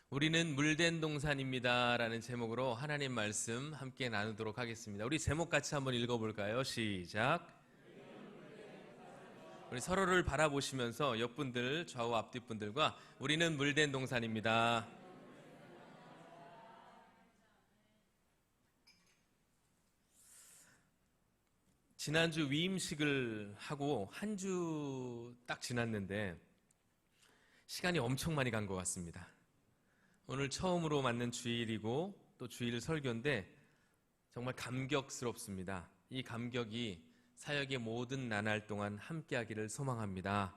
우리는 물된 동산입니다 라는 제목으로 하나님 말씀 함께 나누도록 하겠습니다. 우리 제목 같이 한번 읽어볼까요? 시작. 우리 서로를 바라보시면서 옆분들, 좌우 앞뒤분들과 우리는 물된 동산입니다. 지난주 위임식을 하고 한 주 딱 지났는데 시간이 엄청 많이 간 것 같습니다. 오늘 처음으로 맞는 주일이고 또 주일 설교인데 정말 감격스럽습니다. 이 감격이 사역의 모든 나날 동안 함께하기를 소망합니다.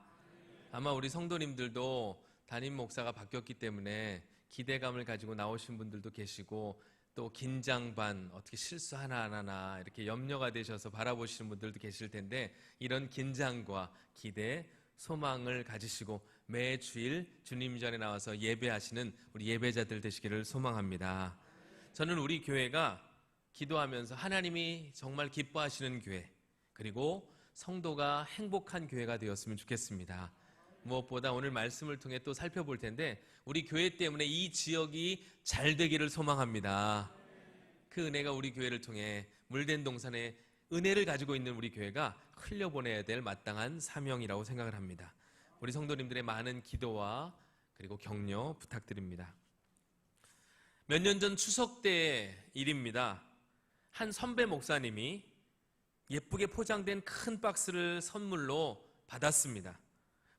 아마 우리 성도님들도 담임 목사가 바뀌었기 때문에 기대감을 가지고 나오신 분들도 계시고 또 긴장 반, 어떻게 실수 하나 안 하나 이렇게 염려가 되셔서 바라보시는 분들도 계실 텐데 이런 긴장과 기대, 소망을 가지시고 매 주일 주님 전에 나와서 예배하시는 우리 예배자들 되시기를 소망합니다. 저는 우리 교회가 기도하면서 하나님이 정말 기뻐하시는 교회, 그리고 성도가 행복한 교회가 되었으면 좋겠습니다. 무엇보다 오늘 말씀을 통해 또 살펴볼 텐데 우리 교회 때문에 이 지역이 잘 되기를 소망합니다. 그 은혜가 우리 교회를 통해 물된 동산에 은혜를 가지고 있는 우리 교회가 흘려보내야 될 마땅한 사명이라고 생각을 합니다. 우리 성도님들의 많은 기도와 그리고 격려 부탁드립니다. 몇 년 전 추석 때 일입니다. 한 선배 목사님이 예쁘게 포장된 큰 박스를 선물로 받았습니다.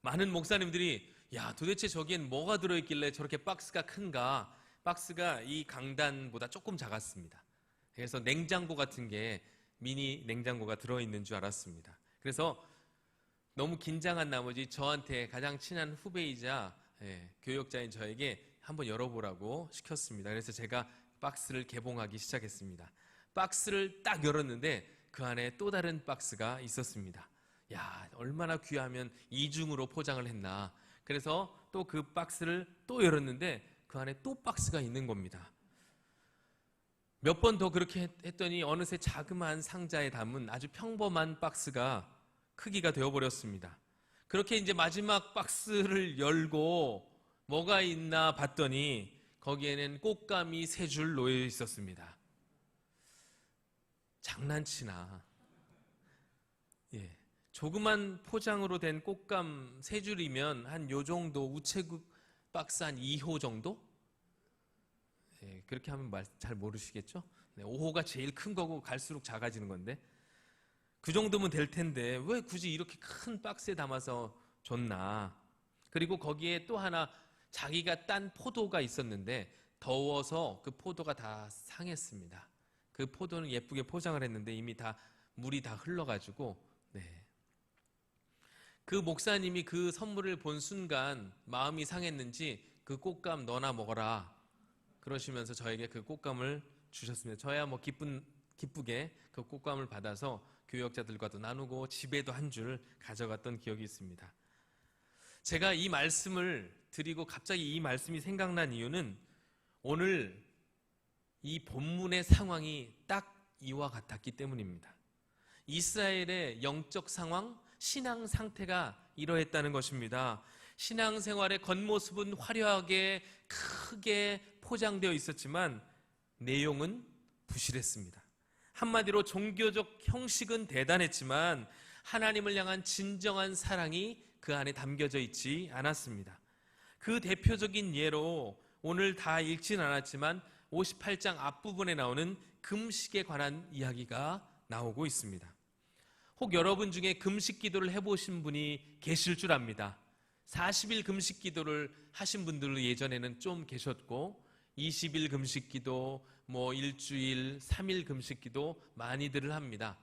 많은 목사님들이 야, 도대체 저기엔 뭐가 들어있길래 저렇게 박스가 큰가? 박스가 이 강단보다 조금 작았습니다. 그래서 냉장고 같은 게 미니 냉장고가 들어있는 줄 알았습니다. 그래서 너무 긴장한 나머지 저한테 가장 친한 후배이자 교역자인 저에게 한번 열어보라고 시켰습니다. 그래서 제가 박스를 개봉하기 시작했습니다. 박스를 딱 열었는데 그 안에 또 다른 박스가 있었습니다. 야, 얼마나 귀하면 이중으로 포장을 했나. 그래서 또 그 박스를 또 열었는데 그 안에 또 박스가 있는 겁니다. 몇 번 더 그렇게 했더니 어느새 자그마한 상자에 담은 아주 평범한 박스가 크기가 되어버렸습니다. 그렇게 이제 마지막 박스를 열고 뭐가 있나 봤더니 거기에는 꽃감이 3줄 놓여 있었습니다. 장난치나. 조그만 포장으로 된 꽃감 3줄이면 한 요 정도 우체국 박스 한 2호 정도? 그렇게 하면 잘 모르시겠죠? 5호가 제일 큰 거고 갈수록 작아지는 건데 그 정도면 될 텐데 왜 굳이 이렇게 큰 박스에 담아서 줬나. 그리고 거기에 또 하나 자기가 딴 포도가 있었는데 더워서 그 포도가 다 상했습니다. 그 포도는 예쁘게 포장을 했는데 이미 다 물이 다 흘러가지고 그 목사님이 그 선물을 본 순간 마음이 상했는지 그 꽃감 너나 먹어라 그러시면서 저에게 그 꽃감을 주셨습니다. 저야 뭐 기쁘게 그 꽃감을 받아서 교역자들과도 나누고 집에도 한 줄 가져갔던 기억이 있습니다. 제가 이 말씀을 드리고 갑자기 이 말씀이 생각난 이유는 오늘 이 본문의 상황이 딱 이와 같았기 때문입니다. 이스라엘의 영적 상황, 신앙 상태가 이러했다는 것입니다. 신앙생활의 겉모습은 화려하게 크게 포장되어 있었지만 내용은 부실했습니다. 한마디로 종교적 형식은 대단했지만 하나님을 향한 진정한 사랑이 그 안에 담겨져 있지 않았습니다. 그 대표적인 예로 오늘 다 읽진 않았지만 58장 앞부분에 나오는 금식에 관한 이야기가 나오고 있습니다. 혹 여러분 중에 금식 기도를 해보신 분이 계실 줄 압니다. 40일 금식 기도를 하신 분들도 예전에는 좀 계셨고 20일 금식 기도, 일주일, 3일 금식 기도 많이들 합니다.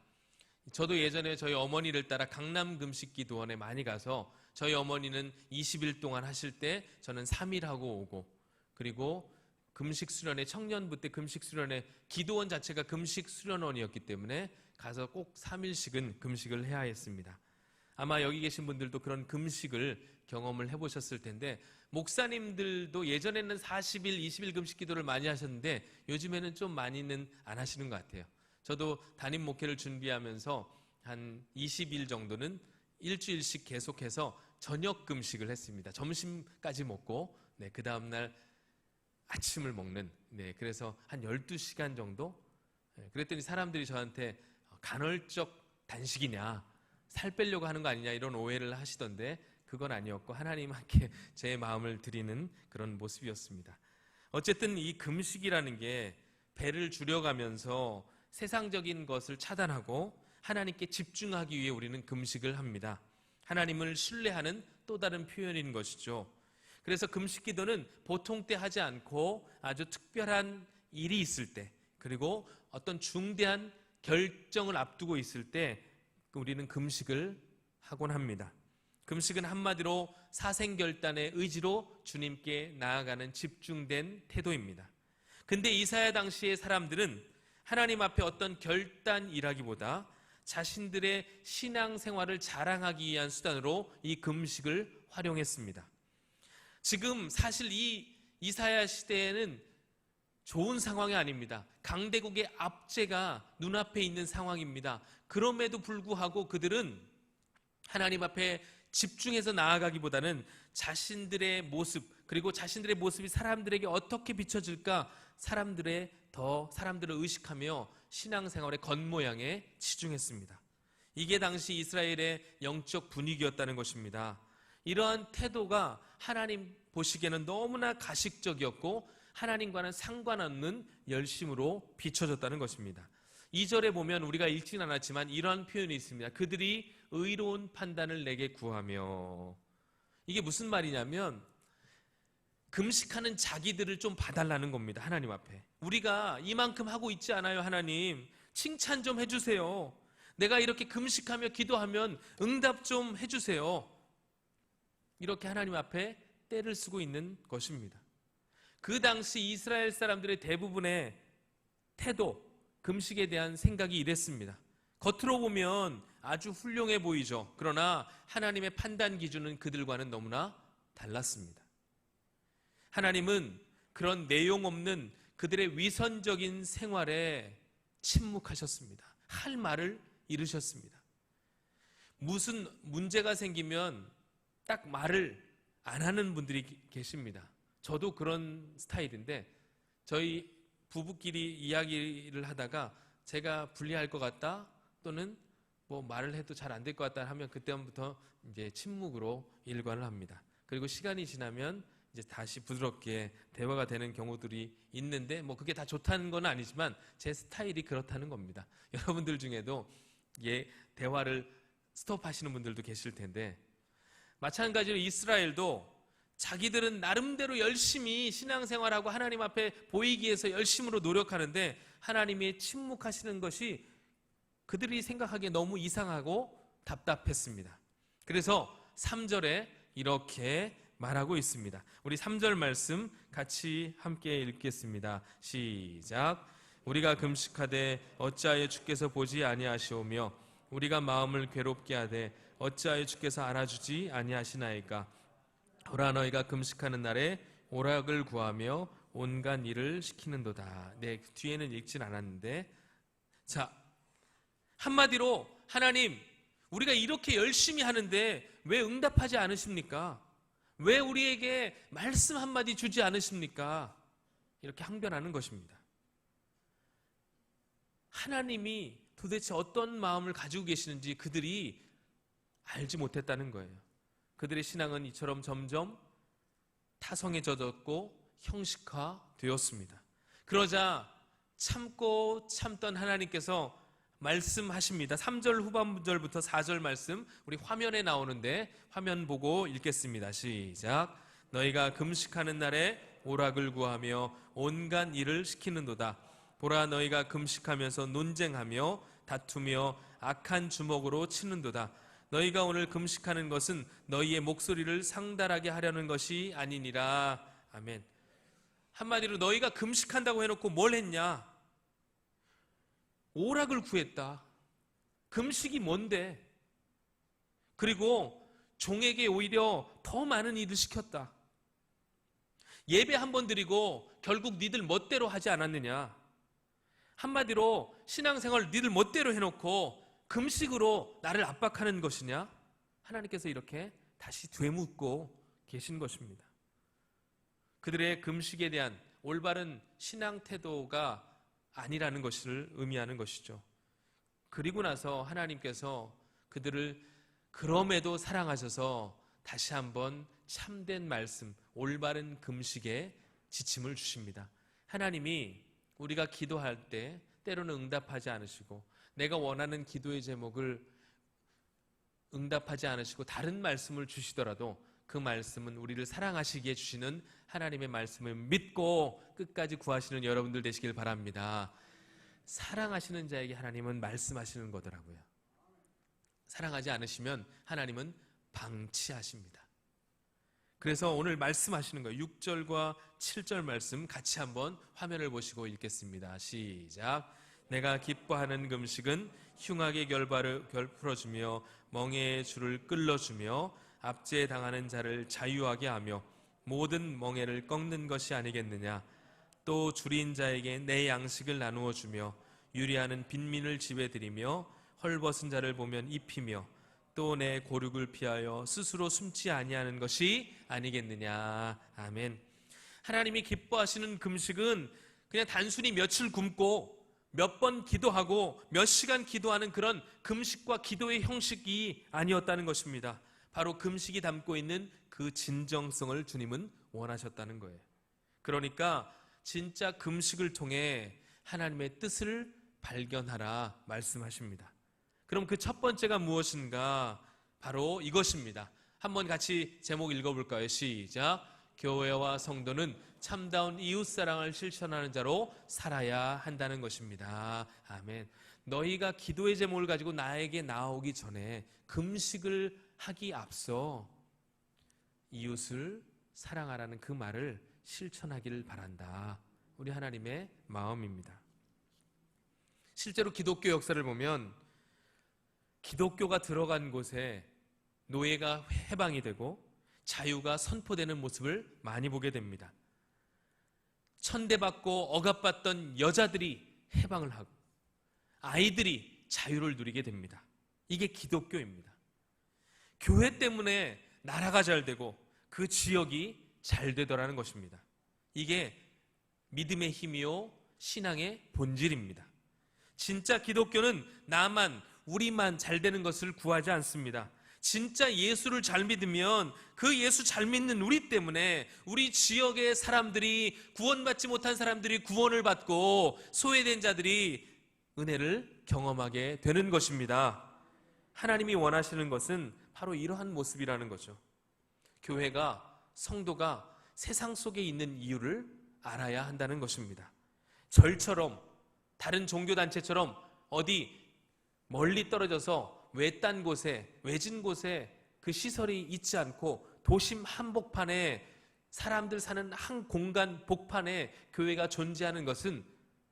저도 예전에 저희 어머니를 따라 강남 금식 기도원에 많이 가서 저희 어머니는 20일 동안 하실 때 저는 3일 하고 오고, 그리고 금식 수련회, 청년부 때 금식 수련회 기도원 자체가 금식 수련원이었기 때문에 가서 꼭 3일씩은 금식을 해야 했습니다. 아마 여기 계신 분들도 그런 금식을 경험을 해보셨을 텐데 목사님들도 예전에는 40일, 20일 금식 기도를 많이 하셨는데 요즘에는 좀 많이는 안 하시는 것 같아요. 저도 담임 목회를 준비하면서 한 20일 정도는 일주일씩 계속해서 저녁 금식을 했습니다. 점심까지 먹고 그 다음날 아침을 먹는, 그래서 한 12시간 정도? 그랬더니 사람들이 저한테 간헐적 단식이냐, 살 빼려고 하는 거 아니냐 이런 오해를 하시던데 그건 아니었고 하나님께 제 마음을 드리는 그런 모습이었습니다. 어쨌든 이 금식이라는 게 배를 줄여가면서 세상적인 것을 차단하고 하나님께 집중하기 위해 우리는 금식을 합니다. 하나님을 신뢰하는 또 다른 표현인 것이죠. 그래서 금식 기도는 보통 때 하지 않고 아주 특별한 일이 있을 때, 그리고 어떤 중대한 결정을 앞두고 있을 때 우리는 금식을 하곤 합니다. 금식은 한마디로 사생결단의 의지로 주님께 나아가는 집중된 태도입니다. 근데 이사야 당시의 사람들은 하나님 앞에 어떤 결단이라기보다 자신들의 신앙생활을 자랑하기 위한 수단으로 이 금식을 활용했습니다. 지금 사실 이 이사야 시대에는 좋은 상황이 아닙니다. 강대국의 압제가 눈앞에 있는 상황입니다. 그럼에도 불구하고 그들은 하나님 앞에 집중해서 나아가기보다는 자신들의 모습, 그리고 자신들의 모습이 사람들에게 어떻게 비춰질까 사람들을 의식하며 신앙생활의 겉모양에 치중했습니다. 이게 당시 이스라엘의 영적 분위기였다는 것입니다. 이러한 태도가 하나님 보시기에는 너무나 가식적이었고 하나님과는 상관없는 열심으로 비춰졌다는 것입니다. 2절에 보면 우리가 읽지는 않았지만 이러한 표현이 있습니다. 그들이 의로운 판단을 내게 구하며. 이게 무슨 말이냐면 금식하는 자기들을 좀 봐달라는 겁니다. 하나님 앞에. 우리가 이만큼 하고 있지 않아요, 하나님? 칭찬 좀 해주세요. 내가 이렇게 금식하며 기도하면 응답 좀 해주세요. 이렇게 하나님 앞에 떼를 쓰고 있는 것입니다. 그 당시 이스라엘 사람들의 대부분의 태도, 금식에 대한 생각이 이랬습니다. 겉으로 보면 아주 훌륭해 보이죠. 그러나 하나님의 판단 기준은 그들과는 너무나 달랐습니다. 하나님은 그런 내용 없는 그들의 위선적인 생활에 침묵하셨습니다. 할 말을 잃으셨습니다. 무슨 문제가 생기면 딱 말을 안 하는 분들이 계십니다. 저도 그런 스타일인데 저희 부부끼리 이야기를 하다가 제가 불리할 것 같다 또는 뭐 말을 해도 잘 안 될 것 같다 하면 그때부터 이제 침묵으로 일관을 합니다. 그리고 시간이 지나면 이제 다시 부드럽게 대화가 되는 경우들이 있는데 뭐 그게 다 좋다는 건 아니지만 제 스타일이 그렇다는 겁니다. 여러분들 중에도 대화를 스톱하시는 분들도 계실 텐데 마찬가지로 이스라엘도 자기들은 나름대로 열심히 신앙생활하고 하나님 앞에 보이기 위해서 열심으로 노력하는데 하나님이 침묵하시는 것이 그들이 생각하기에 너무 이상하고 답답했습니다. 그래서 3절에 이렇게 말하고 있습니다. 우리 3절 말씀 같이 함께 읽겠습니다. 시작. 우리가 금식하되 어찌하여 주께서 보지 아니하시오며 우리가 마음을 괴롭게 하되 어찌하여 주께서 알아주지 아니하시나이까. 보라 너희가 금식하는 날에 오락을 구하며 온갖 일을 시키는도다. 뒤에는 읽진 않았는데 자, 한마디로 하나님 우리가 이렇게 열심히 하는데 왜 응답하지 않으십니까? 왜 우리에게 말씀 한마디 주지 않으십니까? 이렇게 항변하는 것입니다. 하나님이 도대체 어떤 마음을 가지고 계시는지 그들이 알지 못했다는 거예요. 그들의 신앙은 이처럼 점점 타성에 젖었고 형식화되었습니다. 그러자 참고 참던 하나님께서 말씀하십니다. 3절 후반절부터 4절 말씀 우리 화면에 나오는데 화면 보고 읽겠습니다. 시작. 너희가 금식하는 날에 오락을 구하며 온갖 일을 시키는도다. 보라 너희가 금식하면서 논쟁하며 다투며 악한 주먹으로 치는도다. 너희가 오늘 금식하는 것은 너희의 목소리를 상달하게 하려는 것이 아니니라. 아멘. 한마디로 너희가 금식한다고 해놓고 뭘 했냐? 오락을 구했다. 금식이 뭔데? 그리고 종에게 오히려 더 많은 일을 시켰다. 예배 한 번 드리고 결국 니들 멋대로 하지 않았느냐? 한마디로 신앙생활 니들 멋대로 해놓고 금식으로 나를 압박하는 것이냐? 하나님께서 이렇게 다시 되묻고 계신 것입니다. 그들의 금식에 대한 올바른 신앙 태도가 아니라는 것을 의미하는 것이죠. 그리고 나서 하나님께서 그들을 그럼에도 사랑하셔서 다시 한번 참된 말씀, 올바른 금식에 지침을 주십니다. 하나님이 우리가 기도할 때 때로는 응답하지 않으시고 내가 원하는 기도의 제목을 응답하지 않으시고 다른 말씀을 주시더라도 그 말씀은 우리를 사랑하시기에 주시는 하나님의 말씀을 믿고 끝까지 구하시는 여러분들 되시길 바랍니다. 사랑하시는 자에게 하나님은 말씀하시는 거더라고요. 사랑하지 않으시면 하나님은 방치하십니다. 그래서 오늘 말씀하시는 거예요. 6절과 7절 말씀 같이 한번 화면을 보시고 읽겠습니다. 시작. 내가 기뻐하는 금식은 흉악의 결박을 풀어주며 멍에의 줄을 끌어주며 압제에 당하는 자를 자유하게 하며 모든 멍에를 꺾는 것이 아니겠느냐. 또 줄인 자에게 내 양식을 나누어 주며 유리하는 빈민을 집에 들이며 헐벗은 자를 보면 입히며 또 내 고륙을 피하여 스스로 숨지 아니하는 것이 아니겠느냐. 아멘. 하나님이 기뻐하시는 금식은 그냥 단순히 며칠 굶고 몇 번 기도하고 몇 시간 기도하는 그런 금식과 기도의 형식이 아니었다는 것입니다. 바로 금식이 담고 있는 그 진정성을 주님은 원하셨다는 거예요. 그러니까 진짜 금식을 통해 하나님의 뜻을 발견하라 말씀하십니다. 그럼 그 첫 번째가 무엇인가? 바로 이것입니다. 한번 같이 제목 읽어볼까요? 시작. 교회와 성도는 참다운 이웃사랑을 실천하는 자로 살아야 한다는 것입니다. 아멘. 너희가 기도의 제목을 가지고 나에게 나오기 전에 금식을 하기 앞서 이웃을 사랑하라는 그 말을 실천하기를 바란다. 우리 하나님의 마음입니다. 실제로 기독교 역사를 보면 기독교가 들어간 곳에 노예가 해방이 되고 자유가 선포되는 모습을 많이 보게 됩니다. 천대받고 억압받던 여자들이 해방을 하고 아이들이 자유를 누리게 됩니다. 이게 기독교입니다. 교회 때문에 나라가 잘 되고 그 지역이 잘 되더라는 것입니다. 이게 믿음의 힘이요 신앙의 본질입니다. 진짜 기독교는 나만 우리만 잘 되는 것을 구하지 않습니다. 진짜 예수를 잘 믿으면 그 예수 잘 믿는 우리 때문에 우리 지역의 사람들이 구원받지 못한 사람들이 구원을 받고 소외된 자들이 은혜를 경험하게 되는 것입니다. 하나님이 원하시는 것은 바로 이러한 모습이라는 거죠. 교회가 성도가 세상 속에 있는 이유를 알아야 한다는 것입니다. 절처럼 다른 종교단체처럼 어디 멀리 떨어져서 외딴 곳에 외진 곳에 그 시설이 있지 않고 도심 한복판에 사람들 사는 한 공간 복판에 교회가 존재하는 것은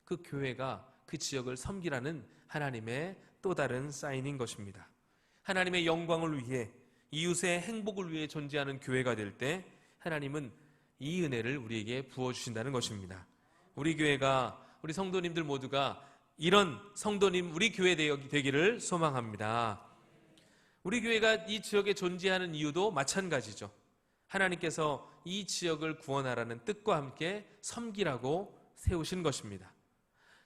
그 교회가 그 지역을 섬기라는 하나님의 또 다른 사인인 것입니다. 하나님의 영광을 위해 이웃의 행복을 위해 존재하는 교회가 될 때 하나님은 이 은혜를 우리에게 부어주신다는 것입니다. 우리 교회가 우리 성도님들 모두가 이런 성도님 우리 교회 되기를 소망합니다. 우리 교회가 이 지역에 존재하는 이유도 마찬가지죠. 하나님께서 이 지역을 구원하라는 뜻과 함께 섬기라고 세우신 것입니다.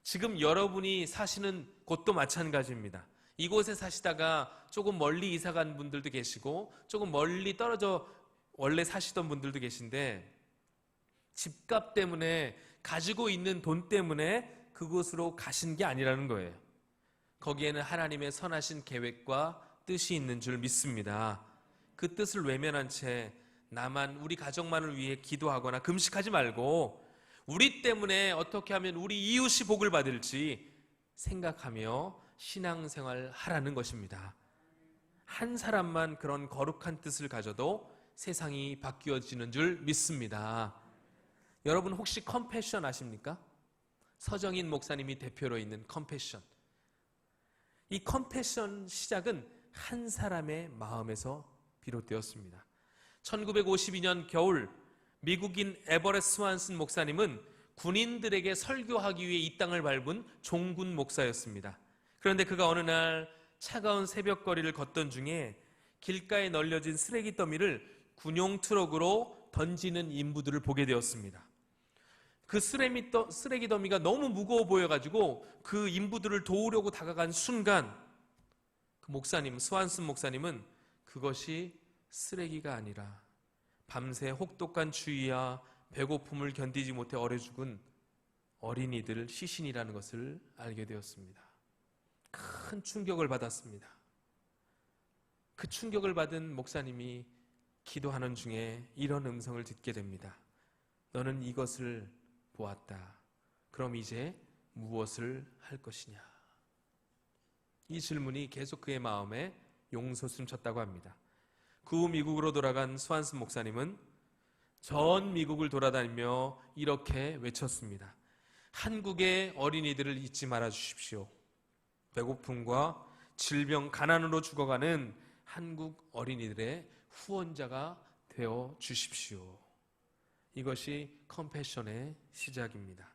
지금 여러분이 사시는 곳도 마찬가지입니다. 이곳에 사시다가 조금 멀리 이사간 분들도 계시고 조금 멀리 떨어져 원래 사시던 분들도 계신데 집값 때문에 가지고 있는 돈 때문에 그곳으로 가신 게 아니라는 거예요. 거기에는 하나님의 선하신 계획과 뜻이 있는 줄 믿습니다. 그 뜻을 외면한 채 나만 우리 가족만을 위해 기도하거나 금식하지 말고 우리 때문에 어떻게 하면 우리 이웃이 복을 받을지 생각하며 신앙생활 하라는 것입니다. 한 사람만 그런 거룩한 뜻을 가져도 세상이 바뀌어지는 줄 믿습니다. 여러분 혹시 컴패션 아십니까? 서정인 목사님이 대표로 있는 컴패션. 이 컴패션 시작은 한 사람의 마음에서 비롯되었습니다. 1952년 겨울 미국인 에버렛 스완슨 목사님은 군인들에게 설교하기 위해 이 땅을 밟은 종군 목사였습니다. 그런데 그가 어느 날 차가운 새벽거리를 걷던 중에 길가에 널려진 쓰레기 더미를 군용 트럭으로 던지는 인부들을 보게 되었습니다. 그 쓰레기 더미가 너무 무거워 보여가지고 그 인부들을 도우려고 다가간 순간 그 목사님, 스완슨 목사님은 그것이 쓰레기가 아니라 밤새 혹독한 추위와 배고픔을 견디지 못해 얼어 죽은 어린이들 시신이라는 것을 알게 되었습니다. 큰 충격을 받았습니다. 그 충격을 받은 목사님이 기도하는 중에 이런 음성을 듣게 됩니다. 너는 이것을 보았다. 그럼 이제 무엇을 할 것이냐? 이 질문이 계속 그의 마음에 용솟음 쳤다고 합니다. 그 후 미국으로 돌아간 스완슨 목사님은 전 미국을 돌아다니며 이렇게 외쳤습니다. 한국의 어린이들을 잊지 말아 주십시오. 배고픔과 질병, 가난으로 죽어가는 한국 어린이들의 후원자가 되어 주십시오. 이것이 컴패션의 시작입니다.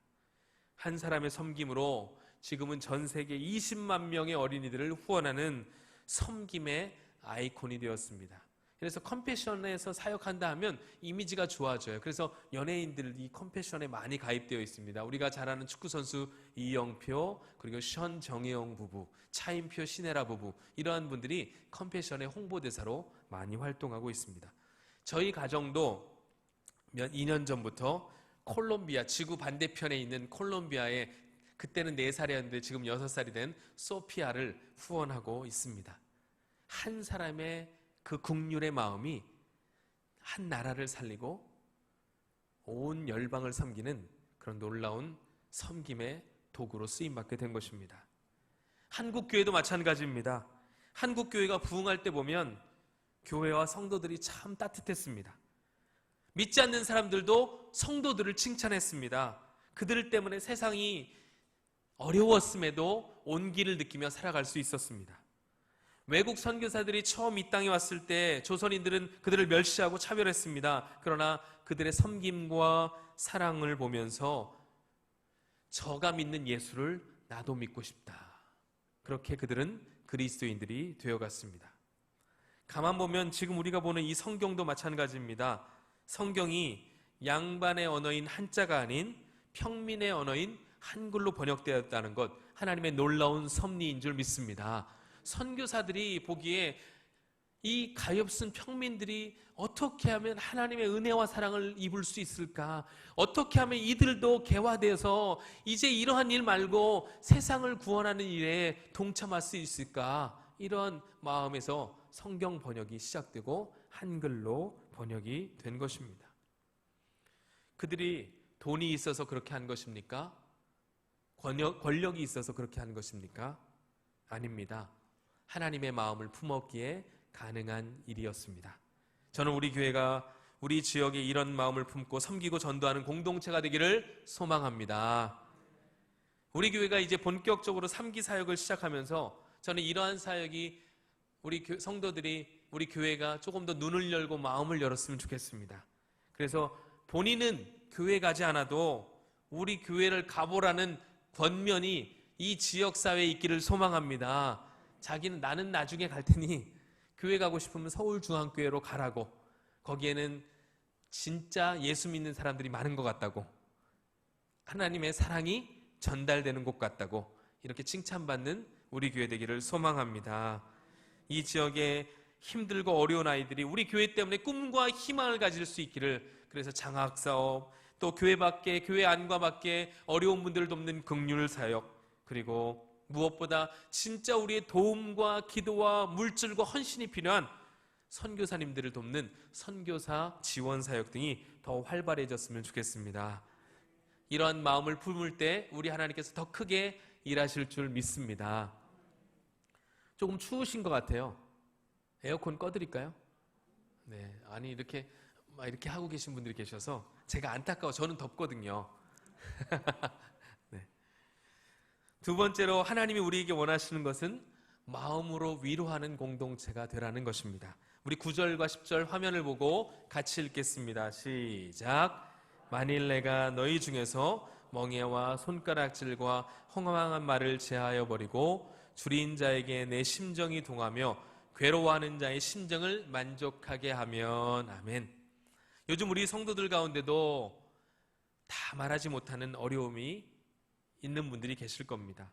한 사람의 섬김으로 지금은 전 세계 20만 명의 어린이들을 후원하는 섬김의 아이콘이 되었습니다. 그래서 컴패션에서 사역한다 하면 이미지가 좋아져요. 그래서 연예인들이 컴패션에 많이 가입되어 있습니다. 우리가 잘 아는 축구선수 이영표, 그리고 션 정혜영 부부, 차인표 신혜라 부부, 이러한 분들이 컴패션의 홍보대사로 많이 활동하고 있습니다. 저희 가정도 2년 전부터 콜롬비아, 지구 반대편에 있는 콜롬비아에 그때는 4살이었는데 지금 6살이 된 소피아를 후원하고 있습니다. 한 사람의 그 국률의 마음이 한 나라를 살리고 온 열방을 섬기는 그런 놀라운 섬김의 도구로 쓰임받게 된 것입니다. 한국교회도 마찬가지입니다. 한국교회가 부흥할 때 보면 교회와 성도들이 참 따뜻했습니다. 믿지 않는 사람들도 성도들을 칭찬했습니다. 그들 때문에 세상이 어려웠음에도 온기를 느끼며 살아갈 수 있었습니다. 외국 선교사들이 처음 이 땅에 왔을 때 조선인들은 그들을 멸시하고 차별했습니다. 그러나 그들의 섬김과 사랑을 보면서 저가 믿는 예수를 나도 믿고 싶다. 그렇게 그들은 그리스도인들이 되어갔습니다. 가만 보면 지금 우리가 보는 이 성경도 마찬가지입니다. 성경이 양반의 언어인 한자가 아닌 평민의 언어인 한글로 번역되었다는 것, 하나님의 놀라운 섭리인 줄 믿습니다. 선교사들이 보기에 이 가엾은 평민들이 어떻게 하면 하나님의 은혜와 사랑을 입을 수 있을까? 어떻게 하면 이들도 개화돼서 이제 이러한 일 말고 세상을 구원하는 일에 동참할 수 있을까? 이런 마음에서 성경 번역이 시작되고 한글로 번역이 된 것입니다. 그들이 돈이 있어서 그렇게 한 것입니까? 권력이 있어서 그렇게 한 것입니까? 아닙니다. 하나님의 마음을 품었기에 가능한 일이었습니다. 저는 우리 교회가 우리 지역에 이런 마음을 품고 섬기고 전도하는 공동체가 되기를 소망합니다. 우리 교회가 이제 본격적으로 3기 사역을 시작하면서 저는 이러한 사역이 우리 성도들이 우리 교회가 조금 더 눈을 열고 마음을 열었으면 좋겠습니다. 그래서 본인은 교회 가지 않아도 우리 교회를 가보라는 권면이 이 지역사회에 있기를 소망합니다. 자기는 나는 나중에 갈 테니 교회 가고 싶으면 서울중앙교회로 가라고, 거기에는 진짜 예수 믿는 사람들이 많은 것 같다고, 하나님의 사랑이 전달되는 곳 같다고 이렇게 칭찬받는 우리 교회 되기를 소망합니다. 이 지역에 힘들고 어려운 아이들이 우리 교회 때문에 꿈과 희망을 가질 수 있기를, 그래서 장학사업, 또 교회 밖에, 교회 안과 밖에 어려운 분들을 돕는 긍휼 사역, 그리고 무엇보다 진짜 우리의 도움과 기도와 물질과 헌신이 필요한 선교사님들을 돕는 선교사 지원 사역 등이 더 활발해졌으면 좋겠습니다. 이러한 마음을 품을 때 우리 하나님께서 더 크게 일하실 줄 믿습니다. 조금 추우신 것 같아요. 에어컨 꺼드릴까요? 네, 아니 이렇게 하고 계신 분들이 계셔서 제가 안타까워. 저는 덥거든요. 네. 두 번째로 하나님이 우리에게 원하시는 것은 마음으로 위로하는 공동체가 되라는 것입니다. 우리 9절과 10절 화면을 보고 같이 읽겠습니다. 시작. 만일 내가 너희 중에서 멍에와 손가락질과 허망한 말을 제하여 버리고 줄인 자에게 내 심정이 동하며 괴로워하는 자의 심정을 만족하게 하면, 아멘. 요즘 우리 성도들 가운데도 다 말하지 못하는 어려움이 있는 분들이 계실 겁니다.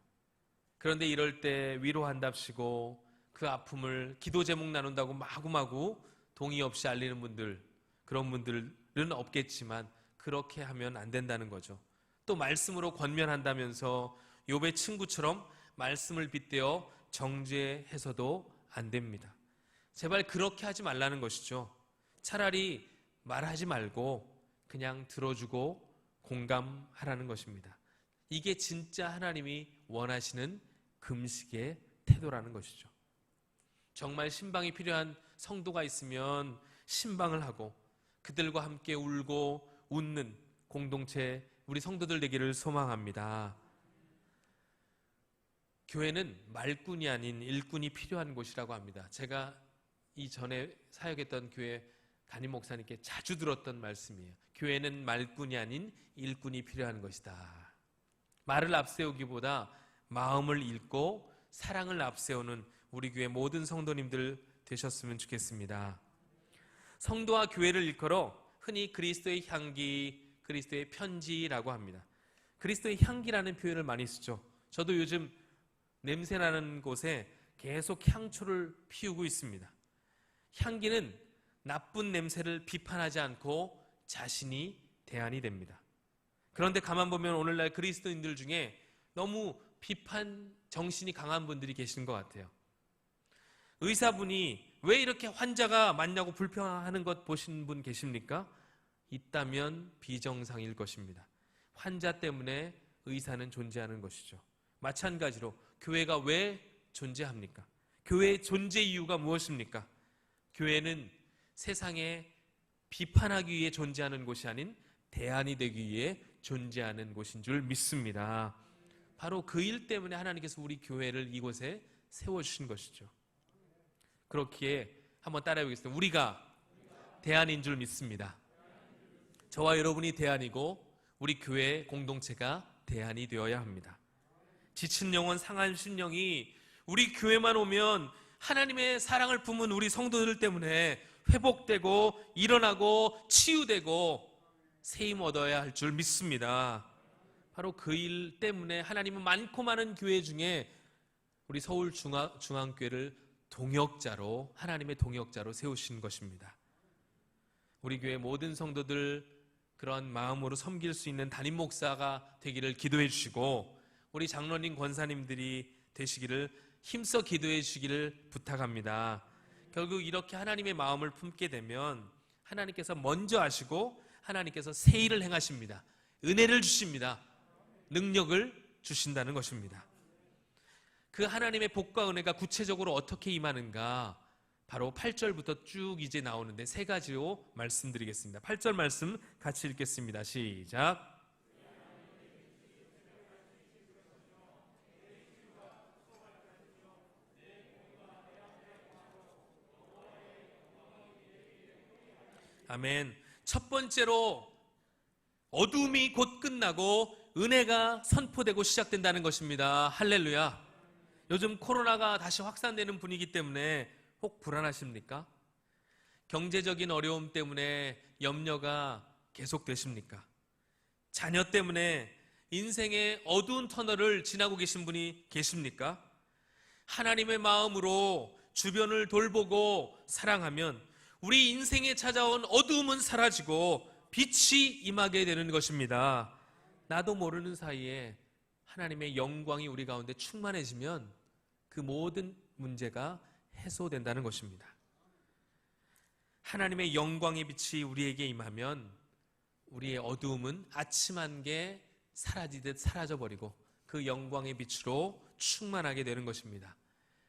그런데 이럴 때 위로한답시고 그 아픔을 기도 제목 나눈다고 마구마구 동의 없이 알리는 분들, 그런 분들은 없겠지만 그렇게 하면 안 된다는 거죠. 또 말씀으로 권면한다면서 욥의 친구처럼 말씀을 빗대어 정죄해서도 안 됩니다. 제발 그렇게 하지 말라는 것이죠. 차라리 말하지 말고 그냥 들어주고 공감하라는 것입니다. 이게 진짜 하나님이 원하시는 금식의 태도라는 것이죠. 정말 신방이 필요한 성도가 있으면 신방을 하고 그들과 함께 울고 웃는 공동체 우리 성도들 되기를 소망합니다. 교회는 말꾼이 아닌 일꾼이 필요한 곳이라고 합니다. 제가 이전에 사역했던 교회 담임 목사님께 자주 들었던 말씀이에요. 교회는 말꾼이 아닌 일꾼이 필요한 것이다. 말을 앞세우기보다 마음을 읽고 사랑을 앞세우는 우리 교회 모든 성도님들 되셨으면 좋겠습니다. 성도와 교회를 일컬어 흔히 그리스도의 향기, 그리스도의 편지라고 합니다. 그리스도의 향기라는 표현을 많이 쓰죠. 저도 요즘 냄새나는 곳에 계속 향초를 피우고 있습니다. 향기는 나쁜 냄새를 비판하지 않고 자신이 대안이 됩니다. 그런데 가만 보면 오늘날 그리스도인들 중에 너무 비판 정신이 강한 분들이 계신 것 같아요. 의사분이 왜 이렇게 환자가 많냐고 불평하는 것 보신 분 계십니까? 있다면 비정상일 것입니다. 환자 때문에 의사는 존재하는 것이죠. 마찬가지로 교회가 왜 존재합니까? 교회의 존재 이유가 무엇입니까? 교회는 세상에 비판하기 위해 존재하는 곳이 아닌 대안이 되기 위해 존재하는 곳인 줄 믿습니다. 바로 그 일 때문에 하나님께서 우리 교회를 이곳에 세워주신 것이죠. 그렇기에 한번 따라해 보겠습니다. 우리가 대안인 줄 믿습니다. 저와 여러분이 대안이고 우리 교회 공동체가 대안이 되어야 합니다. 지친 영혼, 상한 심령이 우리 교회만 오면 하나님의 사랑을 품은 우리 성도들 때문에 회복되고 일어나고 치유되고 세임 얻어야 할 줄 믿습니다. 바로 그 일 때문에 하나님은 많고 많은 교회 중에 우리 서울중앙교회를 동역자로, 하나님의 동역자로 세우신 것입니다. 우리 교회 모든 성도들 그런 마음으로 섬길 수 있는 담임 목사가 되기를 기도해 주시고 우리 장로님, 권사님들이 되시기를 힘써 기도해 주시기를 부탁합니다. 결국 이렇게 하나님의 마음을 품게 되면 하나님께서 먼저 하시고 하나님께서 새 일을 행하십니다. 은혜를 주십니다. 능력을 주신다는 것입니다. 그 하나님의 복과 은혜가 구체적으로 어떻게 임하는가, 바로 8절부터 쭉 이제 나오는데 세 가지로 말씀드리겠습니다. 8절 말씀 같이 읽겠습니다. 시작. 아멘. 첫 번째로 어둠이 곧 끝나고 은혜가 선포되고 시작된다는 것입니다. 할렐루야. 요즘 코로나가 다시 확산되는 분위기 때문에 혹 불안하십니까? 경제적인 어려움 때문에 염려가 계속되십니까? 자녀 때문에 인생의 어두운 터널을 지나고 계신 분이 계십니까? 하나님의 마음으로 주변을 돌보고 사랑하면 우리 인생에 찾아온 어두움은 사라지고 빛이 임하게 되는 것입니다. 나도 모르는 사이에 하나님의 영광이 우리 가운데 충만해지면 그 모든 문제가 해소된다는 것입니다. 하나님의 영광의 빛이 우리에게 임하면 우리의 어두움은 아침 안개 사라지듯 사라져버리고 그 영광의 빛으로 충만하게 되는 것입니다.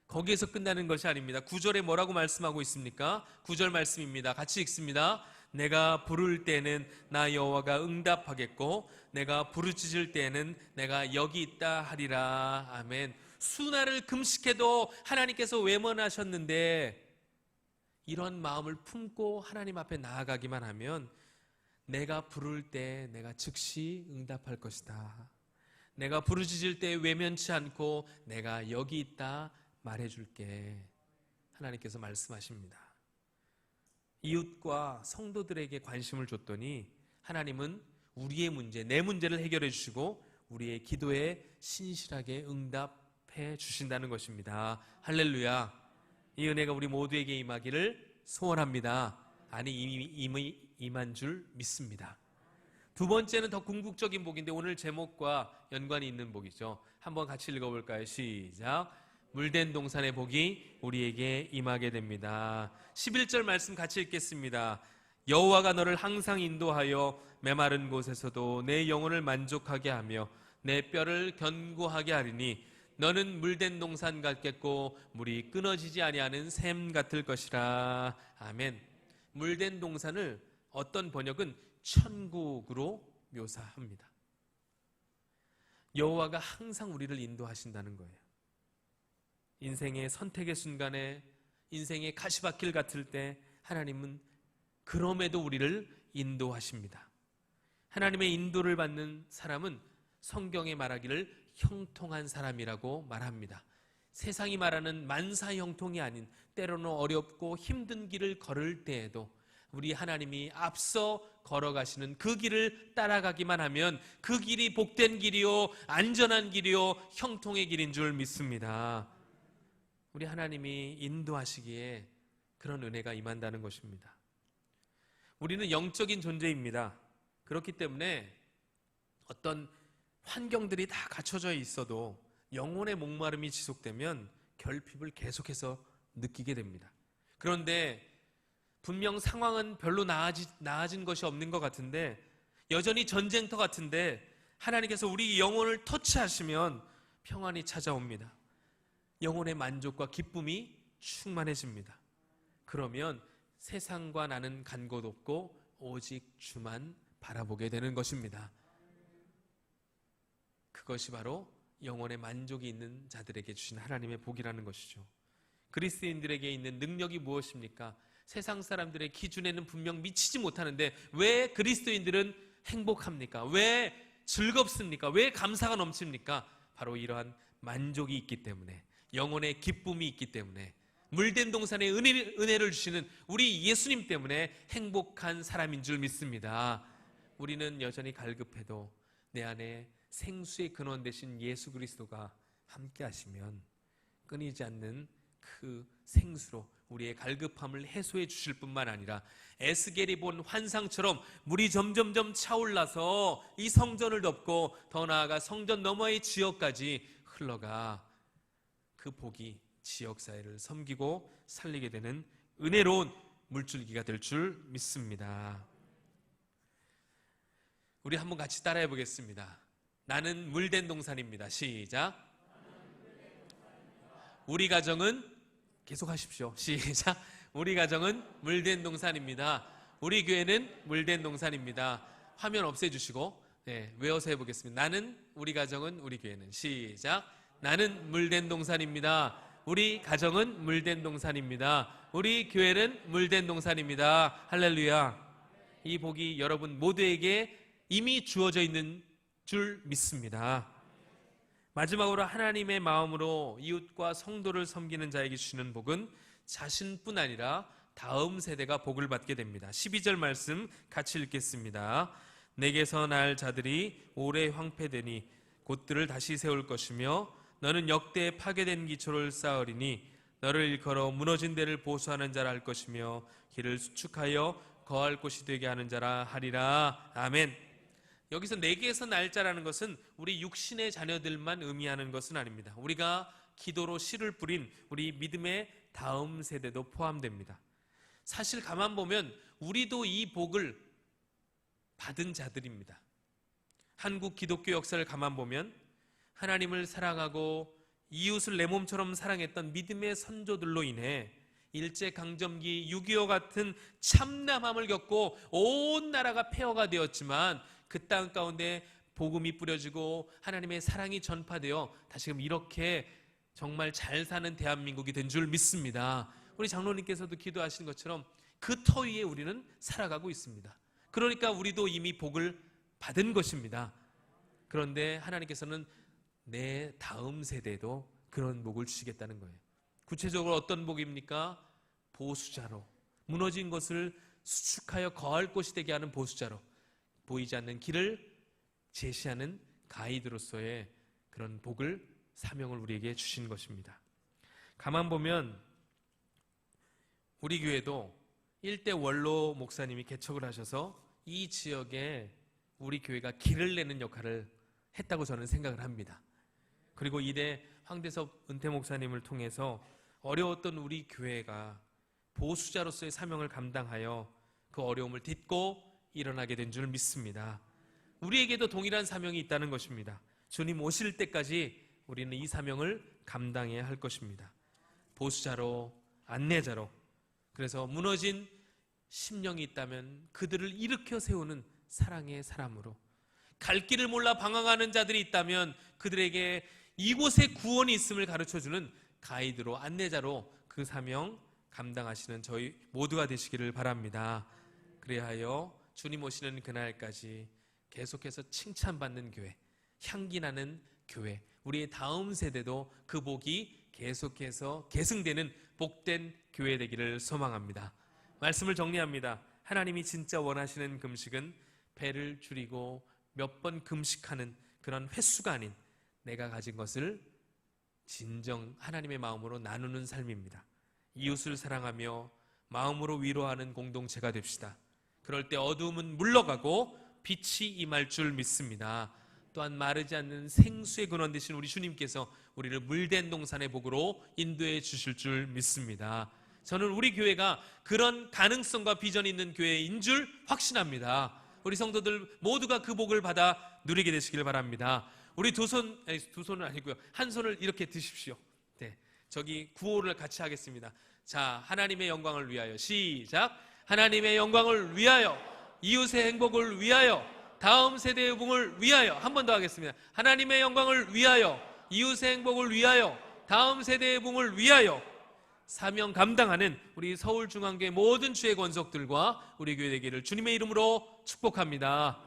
거기에서 끝나는 것이 아닙니다. 9절에 뭐라고 말씀하고 있습니까? 9절 말씀입니다. 같이 읽습니다. 내가 부를 때는 나 여호와가 응답하겠고 내가 부르짖을 때는 내가 여기 있다 하리라. 아멘. 수날을 금식해도 하나님께서 외면하셨는데 이런 마음을 품고 하나님 앞에 나아가기만 하면 내가 부를 때 내가 즉시 응답할 것이다. 내가 부르짖을 때 외면치 않고 내가 여기 있다 말해줄게. 하나님께서 말씀하십니다. 이웃과 성도들에게 관심을 줬더니 하나님은 우리의 문제, 내 문제를 해결해 주시고 우리의 기도에 신실하게 응답해 주신다는 것입니다. 할렐루야. 이 은혜가 우리 모두에게 임하기를 소원합니다. 아니 이미 임한 줄 믿습니다. 두 번째는 더 궁극적인 복인데 오늘 제목과 연관이 있는 복이죠. 한번 같이 읽어볼까요? 시작. 물된 동산의 복이 우리에게 임하게 됩니다. 11절 말씀 같이 읽겠습니다. 여호와가 너를 항상 인도하여 메마른 곳에서도 내 영혼을 만족하게 하며 내 뼈를 견고하게 하리니 너는 물된 동산 같겠고 물이 끊어지지 아니하는 샘 같을 것이라. 아멘. 물된 동산을 어떤 번역은 천국으로 묘사합니다. 여호와가 항상 우리를 인도하신다는 거예요. 인생의 선택의 순간에, 인생의 가시밭길 같을 때 하나님은 그럼에도 우리를 인도하십니다. 하나님의 인도를 받는 사람은 성경에 말하기를 형통한 사람이라고 말합니다. 세상이 말하는 만사형통이 아닌 때로는 어렵고 힘든 길을 걸을 때에도 우리 하나님이 앞서 걸어가시는 그 길을 따라가기만 하면 그 길이 복된 길이요, 안전한 길이요, 형통의 길인 줄 믿습니다. 우리 하나님이 인도하시기에 그런 은혜가 임한다는 것입니다. 우리는 영적인 존재입니다. 그렇기 때문에 어떤 환경들이 다 갖춰져 있어도 영혼의 목마름이 지속되면 결핍을 계속해서 느끼게 됩니다. 그런데 분명 상황은 별로 나아진 것이 없는 것 같은데, 여전히 전쟁터 같은데 하나님께서 우리 영혼을 터치하시면 평안이 찾아옵니다. 영혼의 만족과 기쁨이 충만해집니다. 그러면 세상과 나는 간 곳 없고 오직 주만 바라보게 되는 것입니다. 그것이 바로 영혼의 만족이 있는 자들에게 주신 하나님의 복이라는 것이죠. 그리스도인들에게 있는 능력이 무엇입니까? 세상 사람들의 기준에는 분명 미치지 못하는데 왜 그리스도인들은 행복합니까? 왜 즐겁습니까? 왜 감사가 넘칩니까? 바로 이러한 만족이 있기 때문에, 영혼의 기쁨이 있기 때문에, 물된 동산에 은혜를 주시는 우리 예수님 때문에 행복한 사람인 줄 믿습니다. 우리는 여전히 갈급해도 내 안에 생수의 근원 되신 예수 그리스도가 함께 하시면 끊이지 않는 그 생수로 우리의 갈급함을 해소해 주실 뿐만 아니라 에스겔이 본 환상처럼 물이 점점점 차올라서 이 성전을 덮고 더 나아가 성전 너머의 지역까지 흘러가 그 복이 지역사회를 섬기고 살리게 되는 은혜로운 물줄기가 될 줄 믿습니다. 우리 한번 같이 따라해 보겠습니다. 나는 물된 동산입니다. 시작. 우리 가정은, 계속 하십시오. 시작. 우리 가정은 물된 동산입니다. 우리 교회는 물된 동산입니다. 화면 없애주시고 외워서 해보겠습니다. 나는, 우리 가정은, 우리 교회는. 시작. 나는 물된 동산입니다. 우리 가정은 물된 동산입니다. 우리 교회는 물된 동산입니다. 할렐루야. 이 복이 여러분 모두에게 이미 주어져 있는 줄 믿습니다. 마지막으로 하나님의 마음으로 이웃과 성도를 섬기는 자에게 주시는 복은 자신뿐 아니라 다음 세대가 복을 받게 됩니다. 12절 말씀 같이 읽겠습니다. 내게서 날 자들이 오래 황폐되니 곳들을 다시 세울 것이며 너는 역대 파괴된 기초를 쌓으리니 너를 일컬어 무너진 데를 보수하는 자라 할 것이며 길을 수축하여 거할 곳이 되게 하는 자라 하리라. 아멘. 여기서 내게서 날 자라는 것은 우리 육신의 자녀들만 의미하는 것은 아닙니다. 우리가 기도로 씨를 뿌린 우리 믿음의 다음 세대도 포함됩니다. 사실 가만 보면 우리도 이 복을 받은 자들입니다. 한국 기독교 역사를 가만 보면 하나님을 사랑하고 이웃을 내 몸처럼 사랑했던 믿음의 선조들로 인해 일제강점기 6.25 같은 참담함을 겪고 온 나라가 폐허가 되었지만 그 땅 가운데 복음이 뿌려지고 하나님의 사랑이 전파되어 다시금 이렇게 정말 잘 사는 대한민국이 된 줄 믿습니다. 우리 장로님께서도 기도하신 것처럼 그 터 위에 우리는 살아가고 있습니다. 그러니까 우리도 이미 복을 받은 것입니다. 그런데 하나님께서는 내 다음 세대에도 그런 복을 주시겠다는 거예요. 구체적으로 어떤 복입니까? 보수자로, 무너진 것을 수축하여 거할 곳이 되게 하는 보수자로, 보이지 않는 길을 제시하는 가이드로서의 그런 복을, 사명을 우리에게 주신 것입니다. 가만 보면 우리 교회도 일대 원로 목사님이 개척을 하셔서 이 지역에 우리 교회가 길을 내는 역할을 했다고 저는 생각을 합니다. 그리고 이대 황대섭 은퇴 목사님을 통해서 어려웠던 우리 교회가 보수자로서의 사명을 감당하여 그 어려움을 딛고 일어나게 된 줄 믿습니다. 우리에게도 동일한 사명이 있다는 것입니다. 주님 오실 때까지 우리는 이 사명을 감당해야 할 것입니다. 보수자로, 안내자로, 그래서 무너진 심령이 있다면 그들을 일으켜 세우는 사랑의 사람으로, 갈 길을 몰라 방황하는 자들이 있다면 그들에게 이곳에 구원이 있음을 가르쳐주는 가이드로, 안내자로 그 사명 감당하시는 저희 모두가 되시기를 바랍니다. 그리하여 주님 오시는 그날까지 계속해서 칭찬받는 교회, 향기 나는 교회, 우리의 다음 세대도 그 복이 계속해서 계승되는 복된 교회 되기를 소망합니다. 말씀을 정리합니다. 하나님이 진짜 원하시는 금식은 배를 줄이고 몇 번 금식하는 그런 횟수가 아닌 내가 가진 것을 진정 하나님의 마음으로 나누는 삶입니다. 이웃을 사랑하며 마음으로 위로하는 공동체가 됩시다. 그럴 때 어두움은 물러가고 빛이 임할 줄 믿습니다. 또한 마르지 않는 생수의 근원 되신 우리 주님께서 우리를 물된 동산의 복으로 인도해 주실 줄 믿습니다. 저는 우리 교회가 그런 가능성과 비전이 있는 교회인 줄 확신합니다. 우리 성도들 모두가 그 복을 받아 누리게 되시길 바랍니다. 우리 두 손은 아니고요, 한 손을 이렇게 드십시오. 네, 저기 구호를 같이 하겠습니다. 자, 하나님의 영광을 위하여, 시작. 하나님의 영광을 위하여, 이웃의 행복을 위하여, 다음 세대의 복을 위하여. 한 번 더 하겠습니다. 하나님의 영광을 위하여, 이웃의 행복을 위하여, 다음 세대의 복을 위하여. 사명 감당하는 우리 서울중앙교회 모든 주의 권속들과 우리 교회 되기를 주님의 이름으로 축복합니다.